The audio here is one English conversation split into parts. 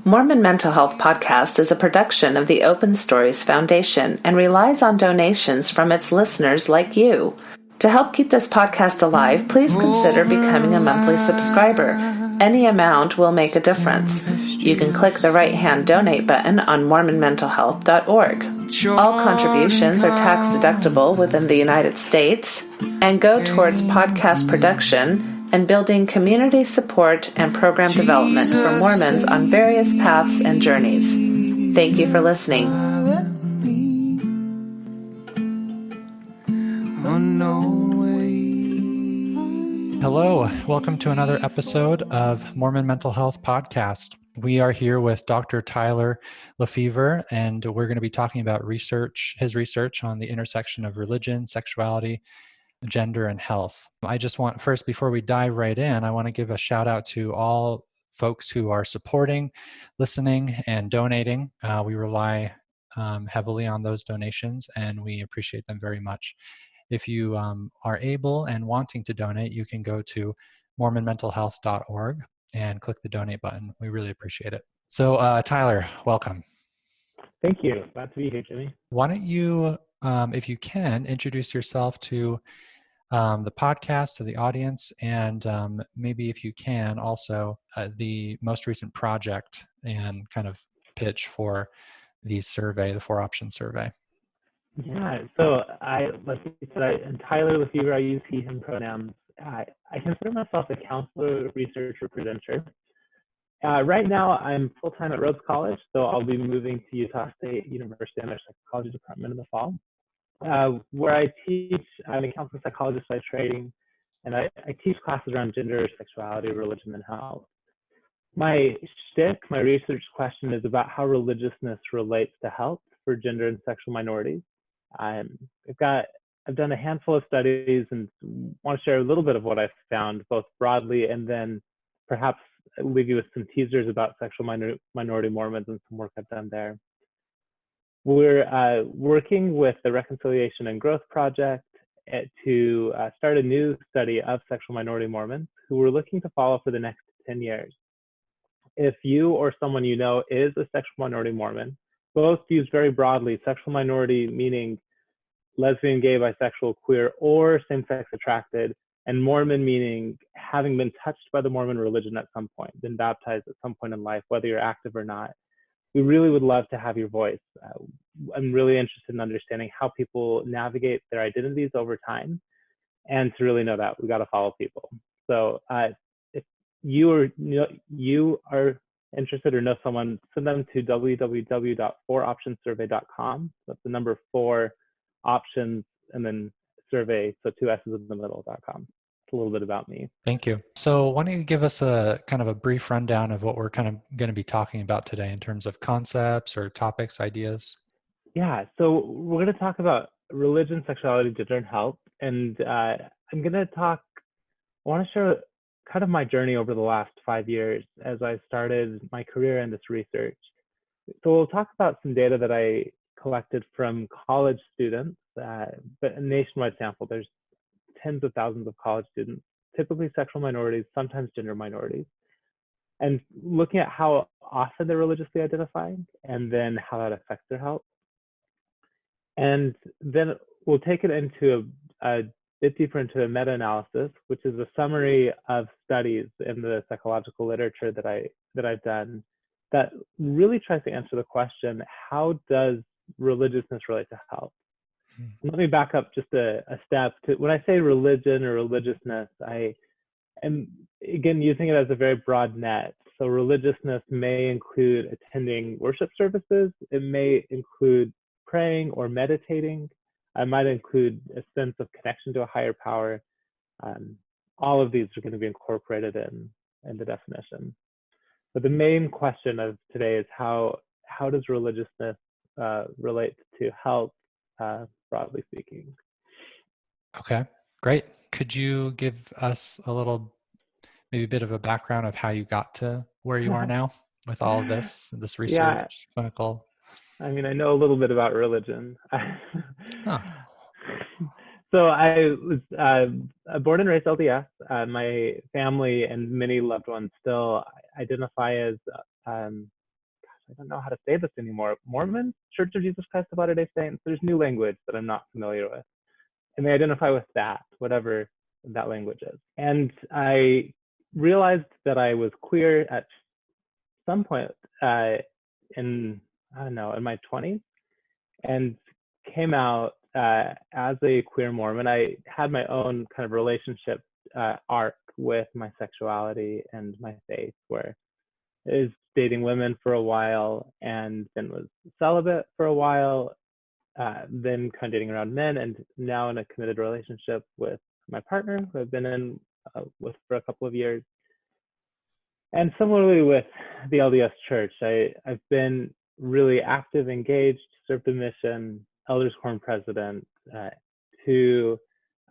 Mormon Mental Health Podcast is a production of the Open Stories Foundation and relies on donations from its listeners like you. To help keep this podcast alive, please consider becoming a monthly subscriber. Any amount will make a difference. You can click the right-hand donate button on mormonmentalhealth.org. All contributions are tax-deductible within the United States and go towards podcast production and building community support and program development for Mormons on various paths and journeys. Thank you for listening. Hello, welcome to another episode of Mormon Mental Health Podcast. We are here with Dr. Tyler Lefevor, and we're going to be talking about his research on the intersection of religion, sexuality, gender, and health. I just want, first, before we dive right in, I want to give a shout out to all folks who are supporting, listening, and donating. We rely heavily on those donations, and we appreciate them very much. If you are able and wanting to donate, you can go to mormonmentalhealth.org and click the donate button. We really appreciate it. So, Tyler, welcome. Thank you. Glad to be here, Jimmy. Why don't you, if you can, introduce yourself to the podcast, to the audience, and maybe if you can, also the most recent project and kind of pitch for the survey, the 4-option survey. Yeah, so I'm Tyler Lefevor. I use he, him pronouns. I consider myself a counselor, researcher, presenter. Right now, I'm full-time at Rhodes College, so I'll be moving to Utah State University in their psychology department in the fall. Where I teach, I'm a counselor psychologist by training, and I teach classes around gender, sexuality, religion, and health. My shtick, my research question is about how religiousness relates to health for gender and sexual minorities. I've done a handful of studies and want to share a little bit of what I've found, both broadly and then perhaps leave you with some teasers about sexual minority Mormons and some work I've done there. We're working with the Reconciliation and Growth Project to start a new study of sexual minority Mormons who we're looking to follow for the next 10 years. If you or someone you know is a sexual minority Mormon, both used very broadly, sexual minority meaning lesbian, gay, bisexual, queer, or same-sex attracted, and Mormon meaning having been touched by the Mormon religion at some point, been baptized at some point in life, whether you're active or not. We really would love to have your voice. I'm really interested in understanding how people navigate their identities over time. And to really know that, we got to follow people. So if you are interested or know someone, send them to www.4optionsurvey.com. That's the number 4 options and then survey, so 2 S's in the middle.com. A little bit about me. Thank you. So why don't you give us a kind of a brief rundown of what we're kind of going to be talking about today in terms of concepts or topics, ideas? Yeah, so we're going to talk about religion, sexuality, gender, and health. And I want to share kind of my journey over the last 5 years as I started my career in this research. So we'll talk about some data that I collected from college students, but a nationwide sample. There's tens of thousands of college students, typically sexual minorities, sometimes gender minorities, and looking at how often they're religiously identifying and then how that affects their health. And then we'll take it into a bit deeper into a meta-analysis, which is a summary of studies in the psychological literature that I've done that really tries to answer the question, how does religiousness relate to health? Let me back up just a step. When I say religion or religiousness, I am, again, using it as a very broad net. So religiousness may include attending worship services. It may include praying or meditating. It might include a sense of connection to a higher power. All of these are going to be incorporated in the definition. But the main question of today is how does religiousness relate to health, broadly speaking? Okay, great. Could you give us a little maybe a bit of a background of how you got to where you are now with all of this Yeah, research, clinical? I mean, I know a little bit about religion. Oh, So I was born and raised LDS. My family and many loved ones still identify as, I don't know how to say this anymore, Mormon, Church of Jesus Christ of Latter-day Saints. There's new language that I'm not familiar with. And they identify with that, whatever that language is. And I realized that I was queer at some point in, I don't know, in my 20s, and came out as a queer Mormon. I had my own kind of relationship arc with my sexuality and my faith, where I was dating women for a while and then was celibate for a while, then kind of dating around men, and now in a committed relationship with my partner, who I've been in with for a couple of years. And similarly with the LDS Church, I've been really active, engaged, served a mission, elders quorum president, to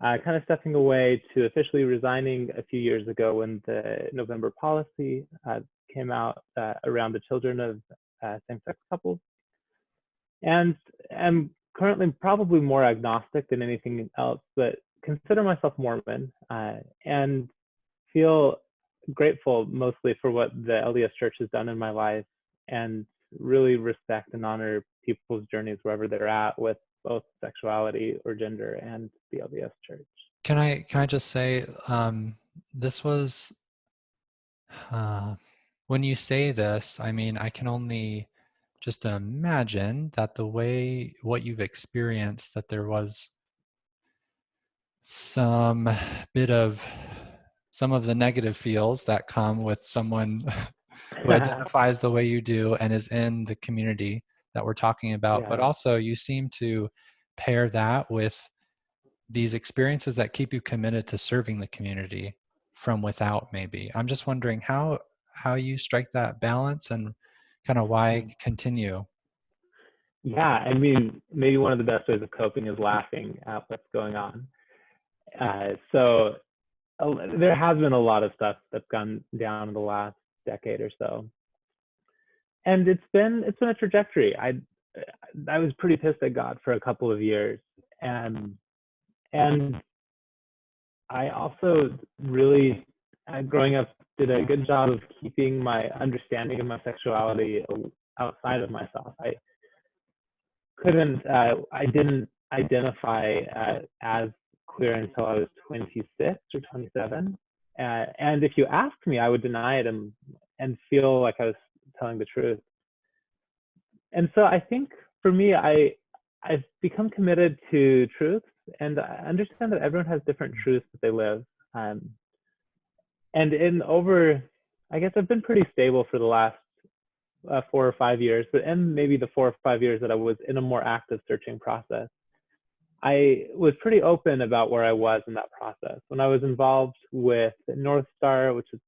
kind of stepping away to officially resigning a few years ago when the November policy came out around the children of same-sex couples. And I'm currently probably more agnostic than anything else, but consider myself Mormon and feel grateful mostly for what the LDS Church has done in my life, and really respect and honor people's journeys wherever they're at with both sexuality or gender and the LDS Church. can I just say, this was, when you say this, I mean, I can only just imagine that the way what you've experienced, that there was some of the negative feels that come with someone who identifies the way you do and is in the community that we're talking about. But Yeah. also you seem to pair that with these experiences that keep you committed to serving the community from without. Maybe I'm just wondering how you strike that balance and kind of why continue. Yeah, I mean, maybe one of the best ways of coping is laughing at what's going on. So there has been a lot of stuff that's gone down in the last decade or so, and it's been a trajectory. I was pretty pissed at God for a couple of years, and I also really, growing up, did a good job of keeping my understanding of my sexuality outside of myself. I didn't identify as queer until I was 26 or 27. And if you asked me, I would deny it and feel like I was telling the truth. And so I think for me, I've become committed to truth, and I understand that everyone has different truths that they live. And I guess I've been pretty stable for the last 4 or 5 years, but in maybe the 4 or 5 years that I was in a more active searching process, I was pretty open about where I was in that process. When I was involved with North Star, which is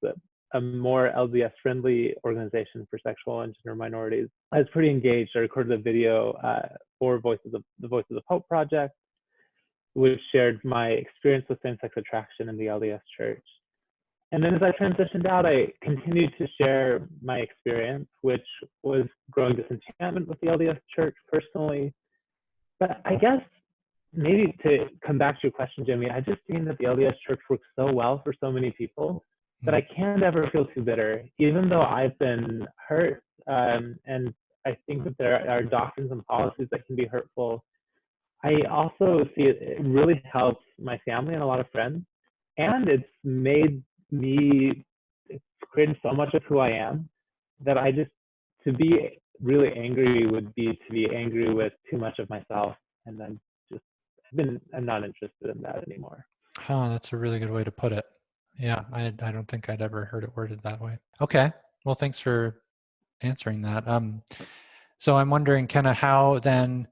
a more LDS-friendly organization for sexual and gender minorities, I was pretty engaged. I recorded a video for the Voice of the Pope project, which shared my experience with same-sex attraction in the LDS Church. And then as I transitioned out, I continued to share my experience, which was growing disenchantment with the LDS Church personally. But I guess maybe to come back to your question, Jimmy, I just seen that the LDS Church works so well for so many people that I can't ever feel too bitter, even though I've been hurt. And I think that there are doctrines and policies that can be hurtful. I also see it really helps my family and a lot of friends. And it's created so much of who I am that to be really angry would be to be angry with too much of myself. And I'm not interested in that anymore. Oh, that's a really good way to put it. Yeah, I don't think I'd ever heard it worded that way. Okay, well, thanks for answering that. So I'm wondering kind of how then,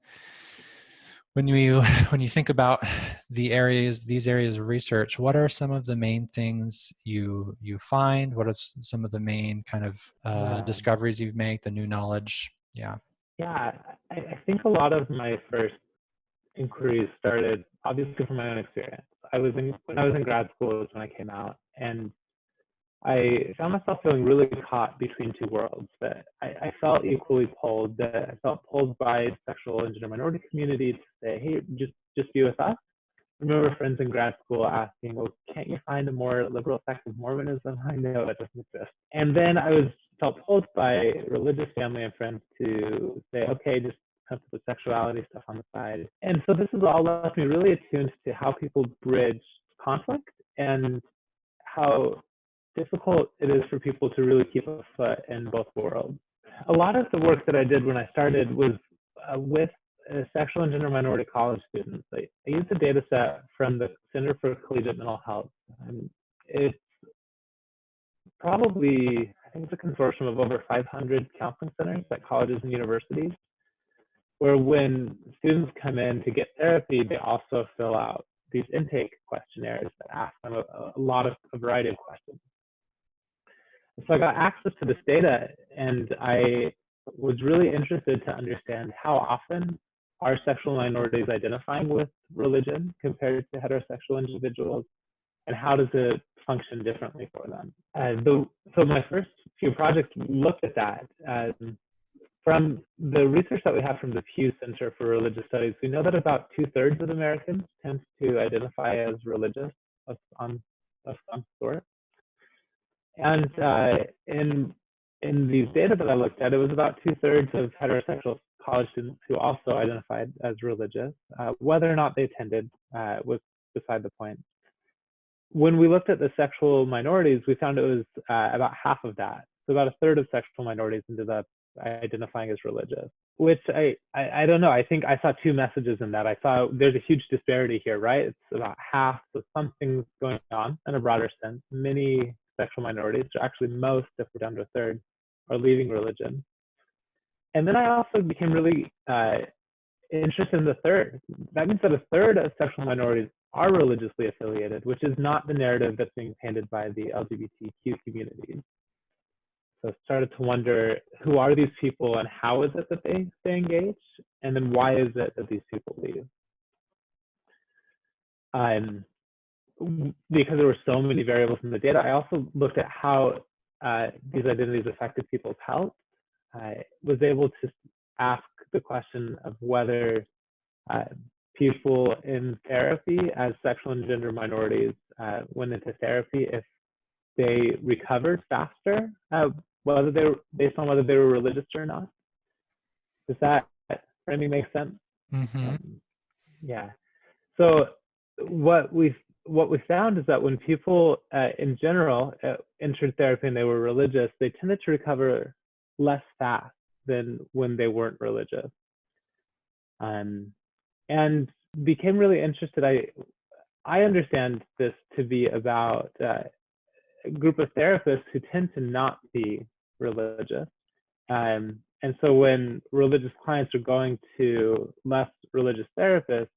when you think about these areas of research, what are some of the main things you find? What are some of the main kind of discoveries you've made, the new knowledge? Yeah. Yeah, I think a lot of my first inquiries started obviously from my own experience. When I was in grad school is when I came out, and I found myself feeling really caught between two worlds, that I felt equally pulled, that I felt pulled by the sexual and gender minority community to say, hey, just be with us. I remember friends in grad school asking, well, can't you find a more liberal sect of Mormonism? I know that doesn't exist. And then felt pulled by religious family and friends to say, okay, just come to the sexuality stuff on the side. And so this has all left me really attuned to how people bridge conflict and how difficult it is for people to really keep a foot in both worlds. A lot of the work that I did when I started was with sexual and gender minority college students. I used a data set from the Center for Collegiate Mental Health. It's probably, I think it's a consortium of over 500 counseling centers at colleges and universities, where when students come in to get therapy, they also fill out these intake questionnaires that ask them a variety of questions. So I got access to this data, and I was really interested to understand how often are sexual minorities identifying with religion compared to heterosexual individuals, and how does it function differently for them? So my first few projects looked at that. From the research that we have from the Pew Center for Religious Studies, we know that about 2/3 of Americans tend to identify as religious of some sort. And in these data that I looked at, it was about 2/3 of heterosexual college students who also identified as religious. Whether or not they attended was beside the point. When we looked at the sexual minorities, we found it was about half of that. So about 1/3 of sexual minorities ended up identifying as religious, which I don't know. I think I saw two messages in that. I saw there's a huge disparity here, right? It's about half, so something's going on in a broader sense. Many sexual minorities, or actually most, if we're down to 1/3, are leaving religion. And then I also became really interested in the third. That means that 1/3 of sexual minorities are religiously affiliated, which is not the narrative that's being painted by the LGBTQ community. So I started to wonder, who are these people and how is it that they stay engaged? And then why is it that these people leave? Because there were so many variables in the data, I also looked at how these identities affected people's health. I was able to ask the question of whether people in therapy as sexual and gender minorities went into therapy, if they recovered faster, whether they were based on whether they were religious or not. Does that framing make sense? Mm-hmm. Yeah. So what we found is that when people in general entered therapy and they were religious, they tended to recover less fast than when they weren't religious. And became really interested. I understand this to be about a group of therapists who tend to not be religious. And so when religious clients are going to less religious therapists,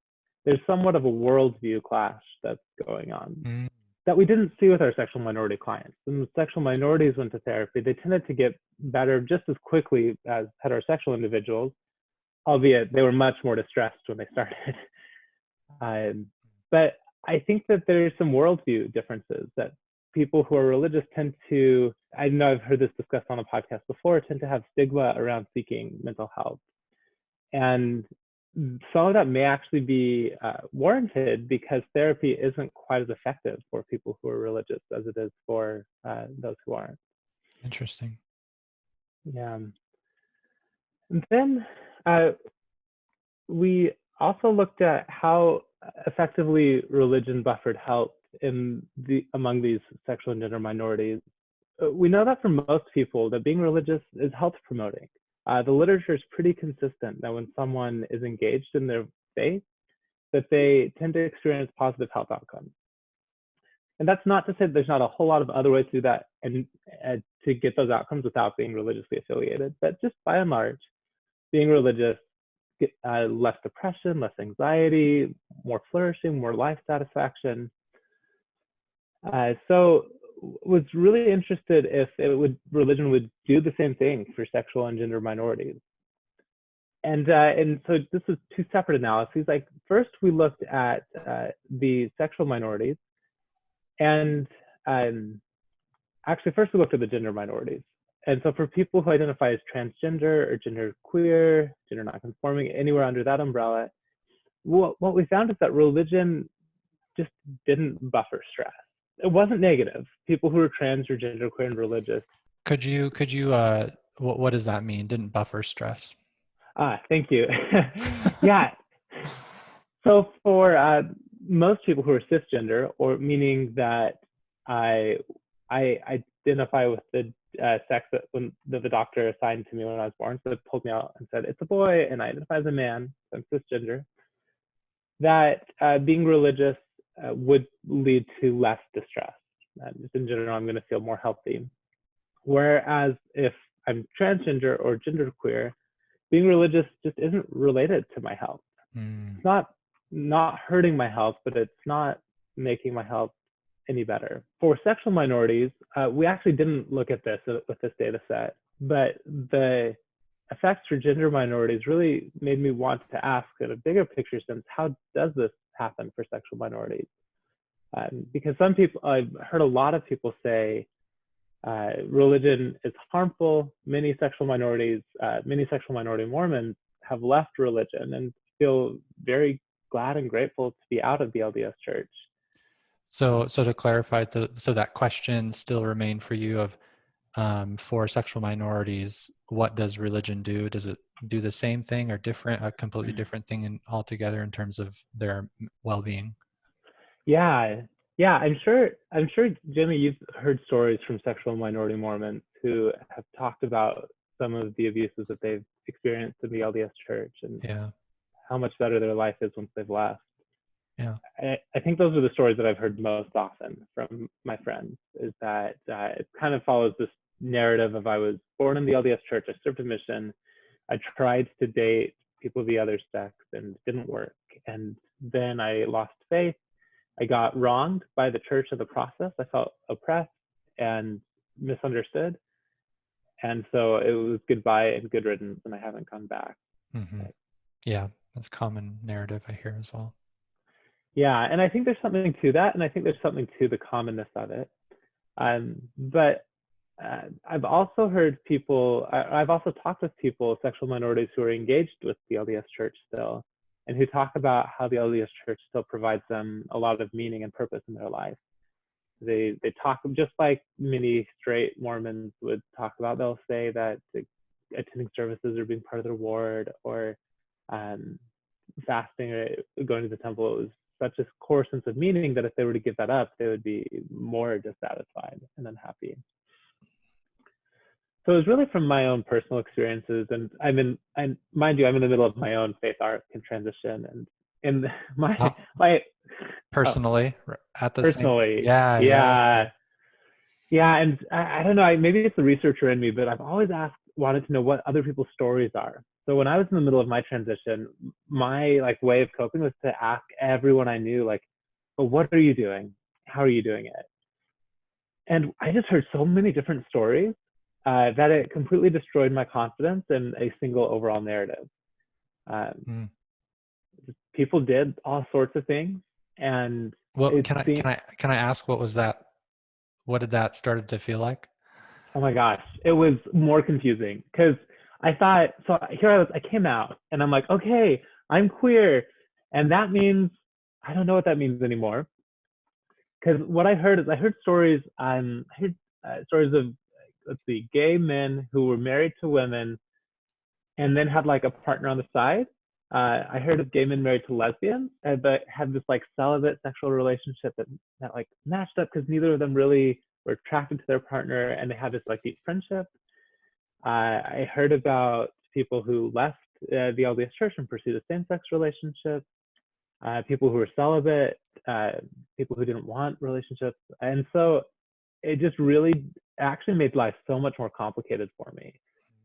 there's somewhat of a worldview clash that's going on that we didn't see with our sexual minority clients. When the sexual minorities went to therapy, they tended to get better just as quickly as heterosexual individuals, albeit they were much more distressed when they started. But I think that there's some worldview differences that people who are religious tend to, I know I've heard this discussed on a podcast before, tend to have stigma around seeking mental health. And some of that may actually be warranted because therapy isn't quite as effective for people who are religious as it is for those who aren't. Interesting. Yeah. And then we also looked at how effectively religion buffered health among these sexual and gender minorities. We know that for most people, that being religious is health promoting. The literature is pretty consistent that when someone is engaged in their faith, that they tend to experience positive health outcomes. And that's not to say that there's not a whole lot of other ways to do that and to get those outcomes without being religiously affiliated. But just by and large, being religious, less depression, less anxiety, more flourishing, more life satisfaction. So was really interested if religion would do the same thing for sexual and gender minorities. And so this was two separate analyses. Like first, we looked at the sexual minorities and actually, first we looked at the gender minorities. And so for people who identify as transgender or gender queer, gender nonconforming, anywhere under that umbrella, what we found is that religion just didn't buffer stress. It wasn't negative. People who were trans or genderqueer and religious. Could you what does that mean? Didn't buffer stress? Thank you. Yeah. So for most people who are cisgender, or meaning that I identify with the sex that the doctor assigned to me when I was born, so it pulled me out and said it's a boy, and I identify as a man, so I'm cisgender. That being religious would lead to less distress. Just in general, I'm going to feel more healthy. Whereas if I'm transgender or genderqueer, being religious just isn't related to my health. It's not hurting my health, but it's not making my health any better. For sexual minorities, we actually didn't look at this with this data set, but the effects for gender minorities really made me want to ask in a bigger picture sense, how does this happen for sexual minorities? Because some people, I've heard a lot of people say religion is harmful. Many sexual minority Mormons have left religion and feel very glad and grateful to be out of the LDS church. So to clarify, so that question still remained for you of, for sexual minorities, what does religion do? Does it do the same thing or a completely different thing altogether in terms of their well-being? Yeah, I'm sure, Jimmy, you've heard stories from sexual minority Mormons who have talked about some of the abuses that they've experienced in the LDS church and how much better their life is once they've left. Yeah, I think those are the stories that I've heard most often from my friends, is that it kind of follows this narrative of I was born in the LDS church, I served a mission, I tried to date people of the other sex and it didn't work. And then I lost faith. I got wronged by the church in the process. I felt oppressed and misunderstood. And so it was goodbye and good riddance, and I haven't gone back. Mm-hmm. Yeah, that's a common narrative I hear as well. Yeah, and I think there's something to that, and I think there's something to the commonness of it. But I've also heard people, I've also talked with people, sexual minorities who are engaged with the LDS church still, and who talk about how the LDS church still provides them a lot of meaning and purpose in their life. They talk, just like many straight Mormons would talk about, they'll say that attending services or being part of the ward or fasting or going to the temple, it was such a core sense of meaning that if they were to give that up, they would be more dissatisfied and unhappy. So it was really from my own personal experiences, and mind you, I'm in the middle of my own faith arc and transition, and in my personally at the personally, same, yeah, and I don't know, maybe it's the researcher in me, but I've always wanted to know what other people's stories are. So when I was in the middle of my transition, my way of coping was to ask everyone I knew, well, what are you doing? How are you doing it? And I just heard so many different stories that it completely destroyed my confidence in a single overall narrative. People did all sorts of things, and can I ask, what was that? What did that started to feel like? Oh my gosh, it was more confusing because I thought, so here I came out and I'm like, okay, I'm queer, and that means I don't know what that means anymore. Because what I heard stories, stories of, let's see, gay men who were married to women and then had a partner on the side. I heard of gay men married to lesbians, but had this celibate sexual relationship that matched up because neither of them really were attracted to their partner, and they had this deep friendship. I heard about people who left the LDS church and pursued a same-sex relationship, people who were celibate, people who didn't want relationships. And so it just really actually made life so much more complicated for me.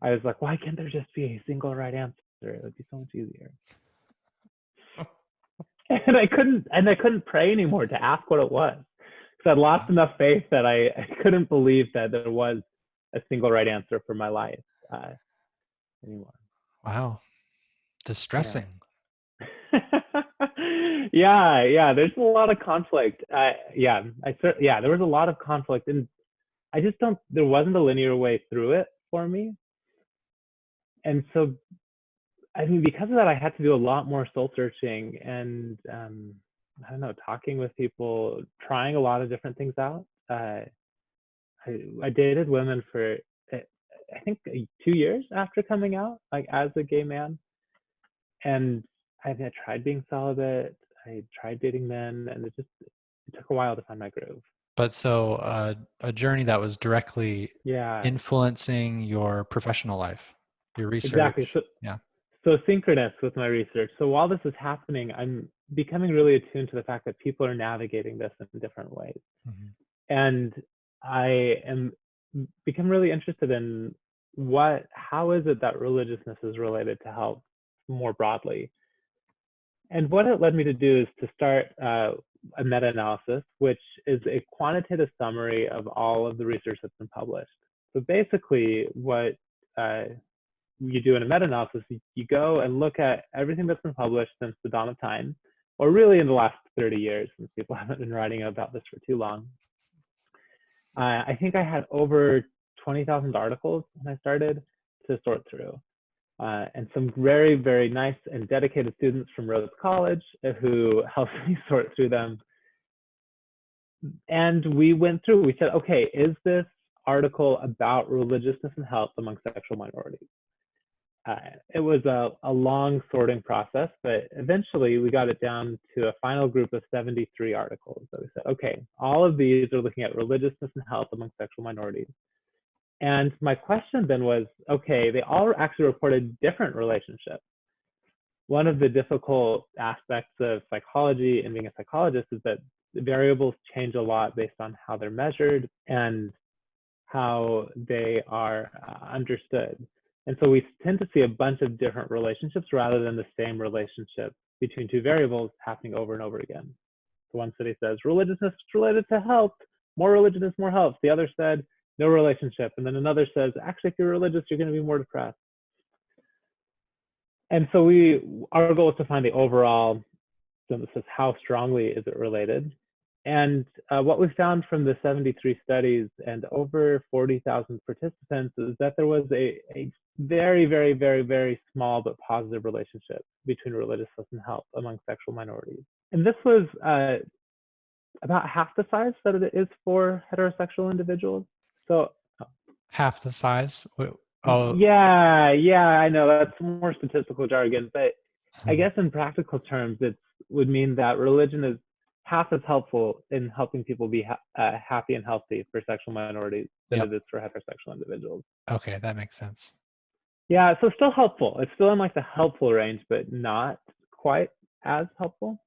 I was like, why can't there just be a single right answer? It would be so much easier. And I couldn't pray anymore to ask what it was, because I'd lost enough faith that I couldn't believe that there was a single right answer for my life anymore. Wow, distressing. Yeah. There's a lot of conflict. There was a lot of conflict, and there wasn't a linear way through it for me. And so, I mean, because of that, I had to do a lot more soul searching and, I don't know, talking with people, trying a lot of different things out. I dated women for, I think, 2 years after coming out, like as a gay man. And I tried being celibate, I tried dating men, and it took a while to find my groove. But so a journey that was directly influencing your professional life, your research. Exactly. So synchronous with my research. So while this is happening, I'm becoming really attuned to the fact that people are navigating this in different ways. Mm-hmm. And I am become really interested in how is it that religiousness is related to health more broadly. And what it led me to do is to start a meta-analysis, which is a quantitative summary of all of the research that's been published. So basically what you do in a meta-analysis, you go and look at everything that's been published since the dawn of time, or really in the last 30 years, since people haven't been writing about this for too long. I think I had over 20,000 articles when I started to sort through. And some very, very nice and dedicated students from Rhodes College who helped me sort through them. And we said, okay, is this article about religiousness and health among sexual minorities? It was a long sorting process, but eventually we got it down to a final group of 73 articles. So we said, okay, all of these are looking at religiousness and health among sexual minorities. And my question then was, okay, they all actually reported different relationships. One of the difficult aspects of psychology and being a psychologist is that the variables change a lot based on how they're measured and how they are understood. And so we tend to see a bunch of different relationships rather than the same relationship between two variables happening over and over again. So one study says religiousness is related to health, more religion is more health. The other said no relationship. And then another says, actually, if you're religious, you're going to be more depressed. And so our goal is to find the overall synthesis, how strongly is it related? And what we found from the 73 studies and over 40,000 participants is that there was a very, very, very, very small but positive relationship between religiousness and health among sexual minorities. And this was about half the size that it is for heterosexual individuals. So half the size? Oh. Yeah, I know that's more statistical jargon, but I guess in practical terms, it would mean that religion is half as helpful in helping people be happy and healthy for sexual minorities than it is for heterosexual individuals. Okay, that makes sense. Yeah, so still helpful. It's still in like the helpful range, but not quite as helpful.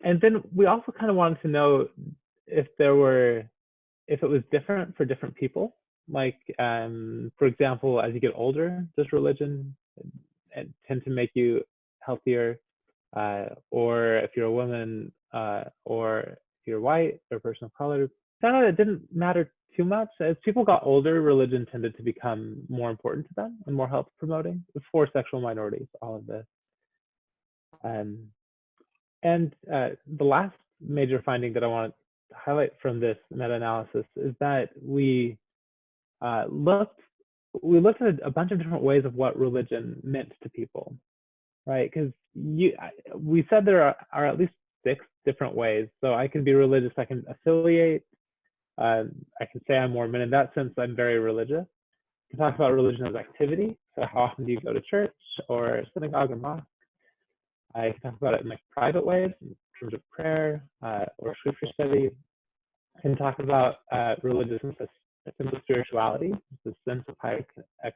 And then we also kind of wanted to know if it was different for different people. Like, for example, as you get older, does religion tend to make you healthier? Or if you're a woman, or if you're white or a person of color, found out it didn't matter too much. As people got older, religion tended to become more important to them and more health promoting for sexual minorities, all of this. And the last major finding that I want to highlight from this meta-analysis is that we looked at a bunch of different ways of what religion meant to people, right? Because we said there are at least 6 different ways. So I can be religious, I can affiliate, I can say I'm Mormon. In that sense, I'm very religious. We can talk about religion as activity. So how often do you go to church or synagogue or mosque? I can talk about it in like private ways, in terms of prayer or scripture study. I can talk about religiousness as a simple spirituality, the sense of higher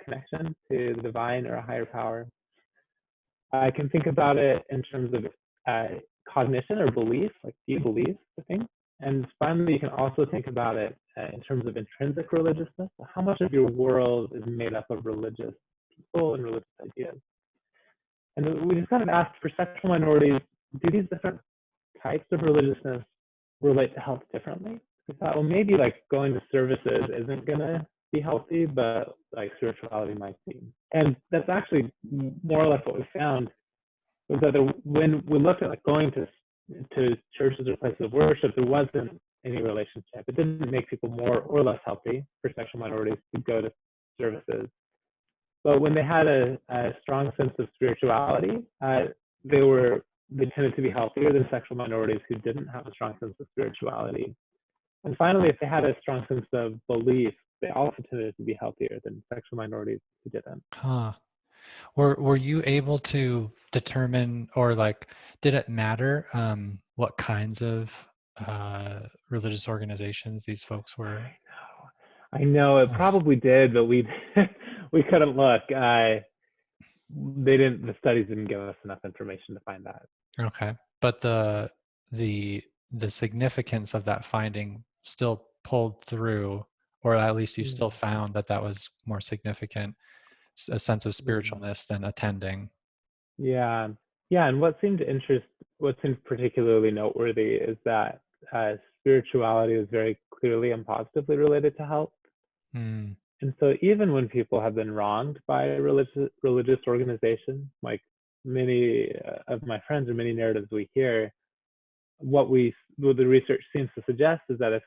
connection to the divine or a higher power. I can think about it in terms of cognition or belief, like do you believe the thing? And finally, you can also think about it in terms of intrinsic religiousness. How much of your world is made up of religious people and religious ideas? And we just kind of asked for sexual minorities, do these different types of religiousness relate to health differently? We thought, well, maybe like going to services isn't going to be healthy, but like spirituality might be. And that's actually more or less what we found, was that when we looked at like going to churches or places of worship, there wasn't any relationship. It didn't make people more or less healthy for sexual minorities to go to services. But when they had a strong sense of spirituality, they tended to be healthier than sexual minorities who didn't have a strong sense of spirituality. And finally, if they had a strong sense of belief, they also tended to be healthier than sexual minorities who didn't. Huh. Were you able to determine, or like, did it matter what kinds of religious organizations these folks were? I know it probably did, but we we couldn't look. The studies didn't give us enough information to find that. Okay, but the significance of that finding still pulled through, or at least you still found that was more significant, a sense of spiritualness than attending. Yeah, and what seemed particularly noteworthy is that spirituality is very clearly and positively related to health. And so even when people have been wronged by a religious organization, like many of my friends or many narratives we hear, what the research seems to suggest is that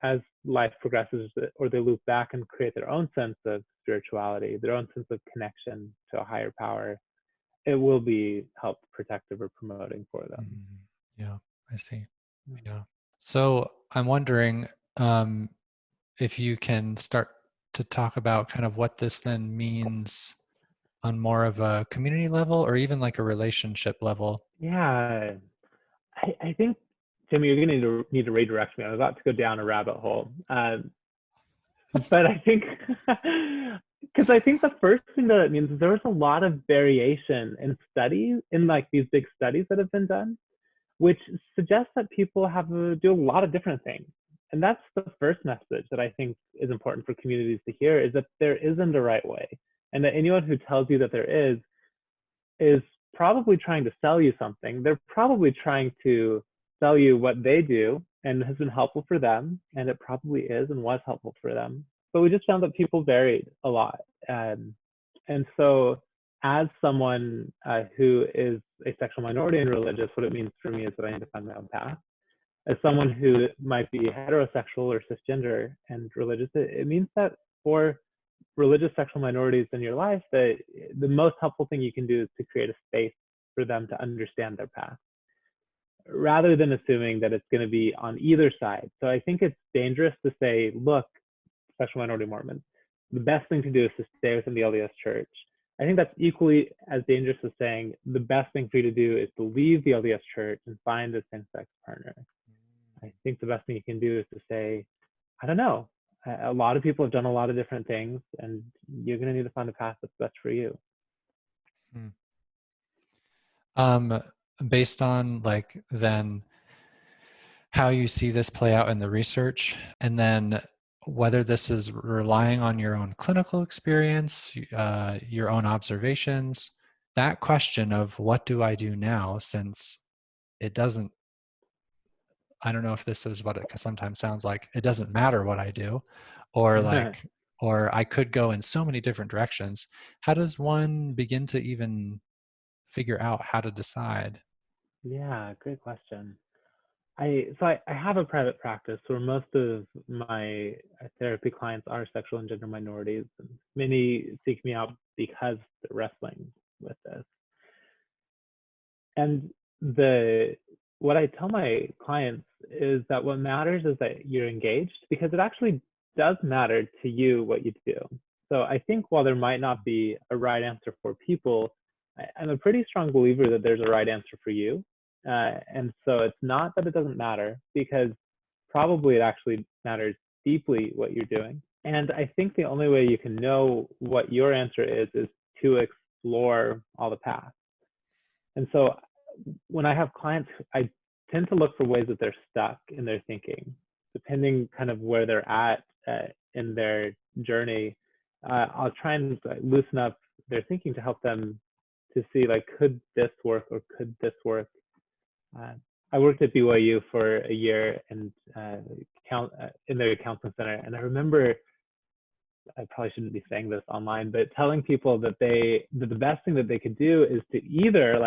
as life progresses, or they loop back and create their own sense of spirituality, their own sense of connection to a higher power, it will be help protective or promoting for them. Yeah, I see. Yeah. So I'm wondering if you can start to talk about kind of what this then means on more of a community level, or even like a relationship level. Yeah, I think, Jimmy, you're going to need to redirect me. I'm about to go down a rabbit hole. But I think, because I think the first thing that it means is there was a lot of variation in studies, in like these big studies that have been done, which suggests that people have to do a lot of different things. And that's the first message that I think is important for communities to hear, is that there isn't a right way. And that anyone who tells you that there is probably trying to sell you something. They're probably trying to sell you what they do and has been helpful for them. And it probably is and was helpful for them. But we just found that people varied a lot. And so as someone who is a sexual minority and religious, what it means for me is that I need to find my own path. As someone who might be heterosexual or cisgender and religious, it means that for religious sexual minorities in your life, that the most helpful thing you can do is to create a space for them to understand their path, rather than assuming that it's going to be on either side. So I think it's dangerous to say, look, sexual minority Mormons, the best thing to do is to stay within the LDS church. I think that's equally as dangerous as saying the best thing for you to do is to leave the LDS church and find a same-sex partner. I think the best thing you can do is to say, I don't know, a lot of people have done a lot of different things, and you're going to need to find a path that's best for you. Based on like then how you see this play out in the research, and then whether this is relying on your own clinical experience, your own observations, that question of what do I do now, since it doesn't, I don't know if this is what it sometimes sounds like, it doesn't matter what I do, or like, or I could go in so many different directions. How does one begin to even figure out how to decide? Yeah, great question. I have a private practice where most of my therapy clients are sexual and gender minorities, and many seek me out because they're wrestling with this. And what I tell my clients is that what matters is that you're engaged, because it actually does matter to you what you do. So I think while there might not be a right answer for people, I'm a pretty strong believer that there's a right answer for you. And so it's not that it doesn't matter, because probably it actually matters deeply what you're doing. And I think the only way you can know what your answer is to explore all the paths. And so when I have clients, I tend to look for ways that they're stuck in their thinking, depending kind of where they're at in their journey. I'll try and loosen up their thinking to help them to see, like, could this work or could this work? I worked at BYU for a year and in their counseling center, and I remember, I probably shouldn't be saying this online, but telling people that the best thing that they could do is to either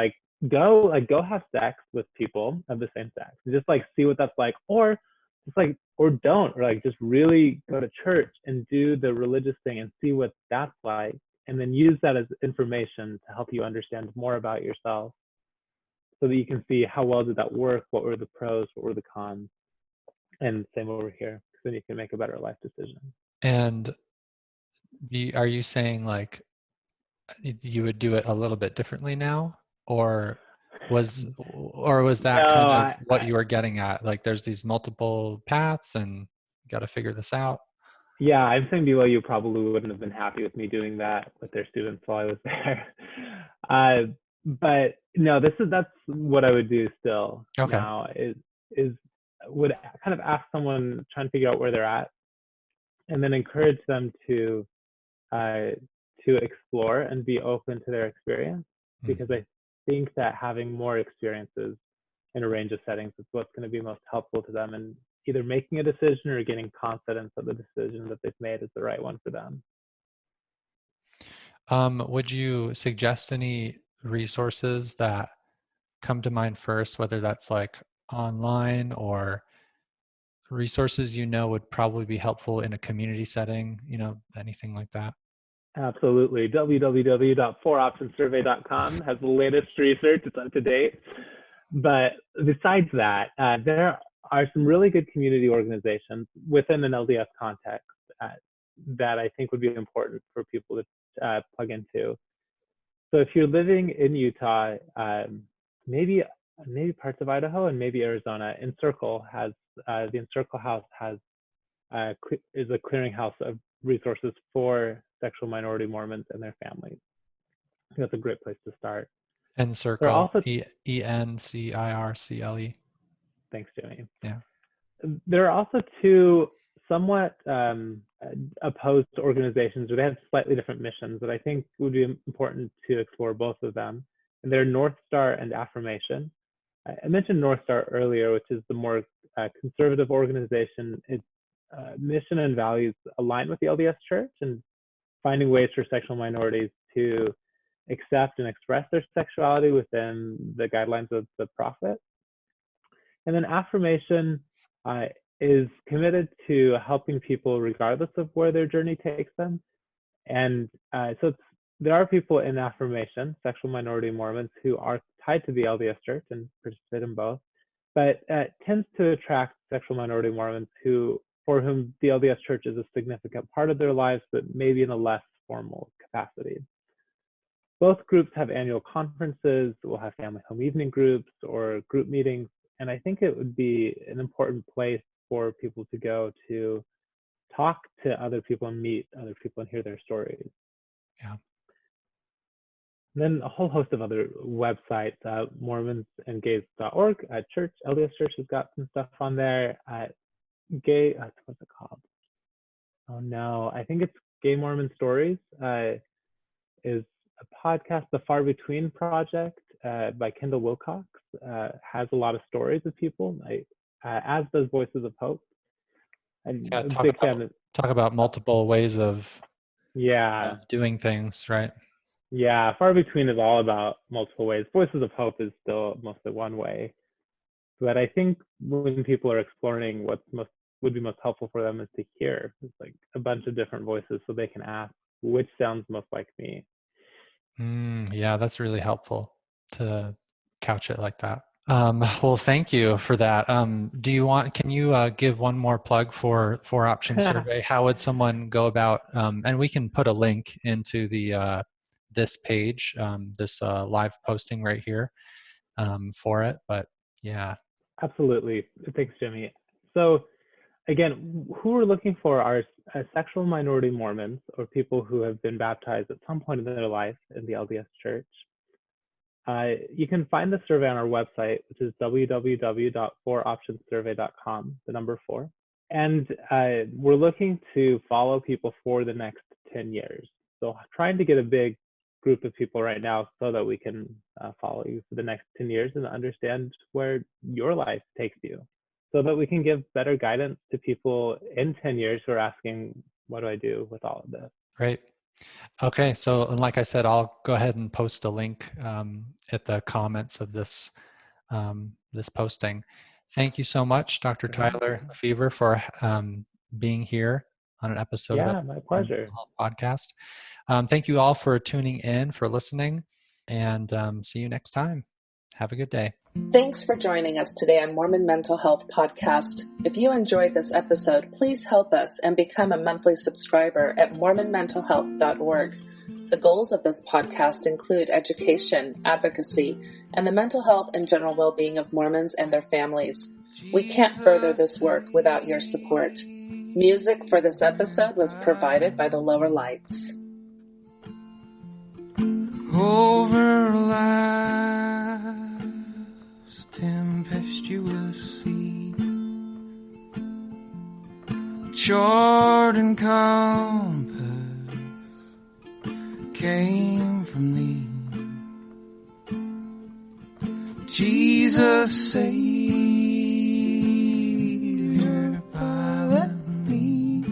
go have sex with people of the same sex, and just like see what that's like, or just like, or don't, or like just really go to church and do the religious thing and see what that's like, and then use that as information to help you understand more about yourself, so that you can see how well did that work, what were the pros, what were the cons, and same over here. So then you can make a better life decision. And are you saying like you would do it a little bit differently now, or was that kind No, of what you were getting at? Like there's these multiple paths and you got to figure this out. yeah, I'm saying BYU probably wouldn't have been happy with me doing that with their students while I was there. But no, that's what I would do still Okay. now is would kind of ask someone trying to figure out where they're at, and then encourage them to explore and be open to their experience, because I think that having more experiences in a range of settings is what's going to be most helpful to them in either making a decision or getting confidence that the decision that they've made is the right one for them. Would you suggest any resources that come to mind first, whether that's like online or resources would probably be helpful in a community setting, anything like that? Absolutely. www.4optionsurvey.com has the latest research. It's up to date. But besides that, there are some really good community organizations within an LDS context that I think would be important for people to plug into. So if you're living in Utah, maybe parts of Idaho and maybe Arizona, Encircle has the Encircle House is a clearinghouse of resources for sexual minority Mormons and their families. I think that's a great place to start. Encircle, also, ENCIRCLE. Thanks, Jimmy. Yeah. There are also two somewhat opposed organizations, or they have slightly different missions that I think would be important to explore both of them. And they're North Star and Affirmation. I mentioned North Star earlier, which is the more conservative organization. Its mission and values align with the LDS Church and finding ways for sexual minorities to accept and express their sexuality within the guidelines of the prophet. And then Affirmation is committed to helping people regardless of where their journey takes them. And there are people in Affirmation, sexual minority Mormons, who are tied to the LDS Church and participate in both, but tends to attract sexual minority Mormons for whom the LDS Church is a significant part of their lives, but maybe in a less formal capacity. Both groups have annual conferences. We'll have family home evening groups or group meetings. And I think it would be an important place for people to go to talk to other people and meet other people and hear their stories. Yeah. Then a whole host of other websites, mormonsandgays.org, Church, LDS Church has got some stuff on there. What's it called? Oh no, I think it's Gay Mormon Stories, is a podcast. The Far Between Project by Kendall Wilcox has a lot of stories of people, as does Voices of Hope. Talk about multiple ways of doing things, right? Yeah, Far Between is all about multiple ways. Voices of Hope is still mostly one way. But I think when people are exploring what would be most helpful for them is to hear like a bunch of different voices so they can ask which sounds most like me. Yeah, that's really helpful to couch it like that. Well, thank you for that. Can you give one more plug for Option Survey? How would someone go about, and we can put a link into this page, this live posting right here for it, but yeah. Absolutely. Thanks, Jimmy. So again, who we're looking for are sexual minority Mormons or people who have been baptized at some point in their life in the LDS Church. You can find the survey on our website, which is www.4optionsurvey.com, the number 4. And we're looking to follow people for the next 10 years. So trying to get a big group of people right now so that we can follow you for the next 10 years and understand where your life takes you, so that we can give better guidance to people in 10 years who are asking, what do I do with all of this? Great. Okay, so and like I said, I'll go ahead and post a link at the comments of this this posting. Thank you so much, Dr. Tyler Lefevor, for being here on an episode of my the pleasure. Mental Health Podcast. Thank you all for tuning in, for listening, and see you next time. Have a good day. Thanks for joining us today on Mormon Mental Health Podcast. If you enjoyed this episode, please help us and become a monthly subscriber at mormonmentalhealth.org. The goals of this podcast include education, advocacy, and the mental health and general well-being of Mormons and their families. We can't further this work without your support. Music for this episode was provided by the Lower Lights. Over life's tempestuous sea, chart and compass came from thee. Jesus, Savior, pilot me.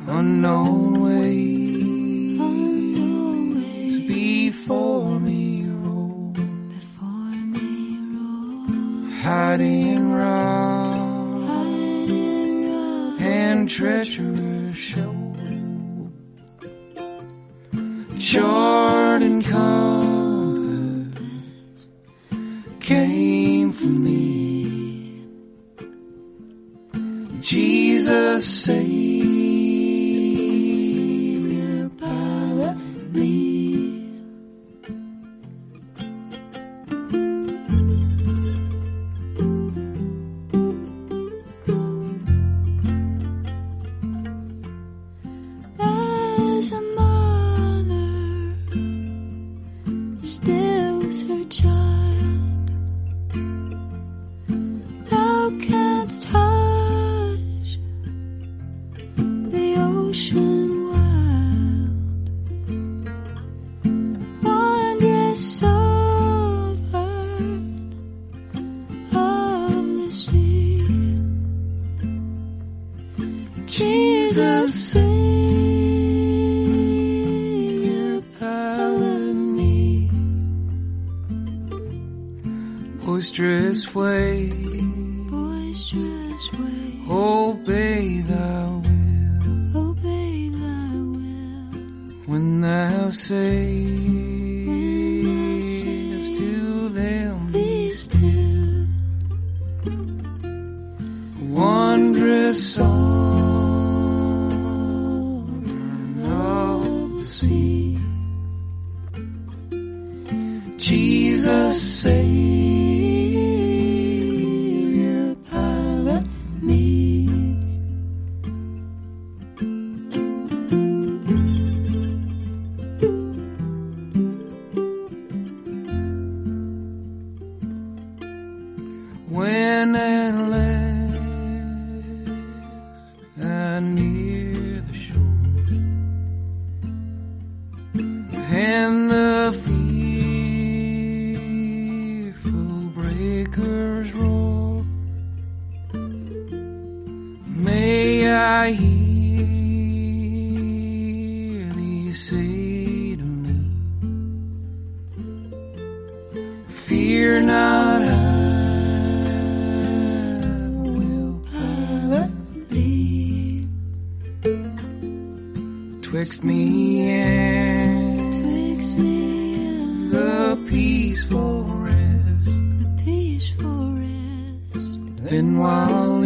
Unknown ways before me roll, hiding rock and treacherous show. Chart and compass came from thee. Jesus, Savior, pilot me. As a mother stills her child, thou canst hush the ocean wild, wondrous sovereign of the sea. Jesus, Savior, pilot me. Boisterous wave, obey thy will. When thou sayest to them, be still. Wondrous sovereign of the sea. Jesus, Savior, pilot me. When at last I near the shore, and the fearful breakers roar, may I hear thee say to me, fear not, I will pilot thee. Twixt me and the peaceful rest, then while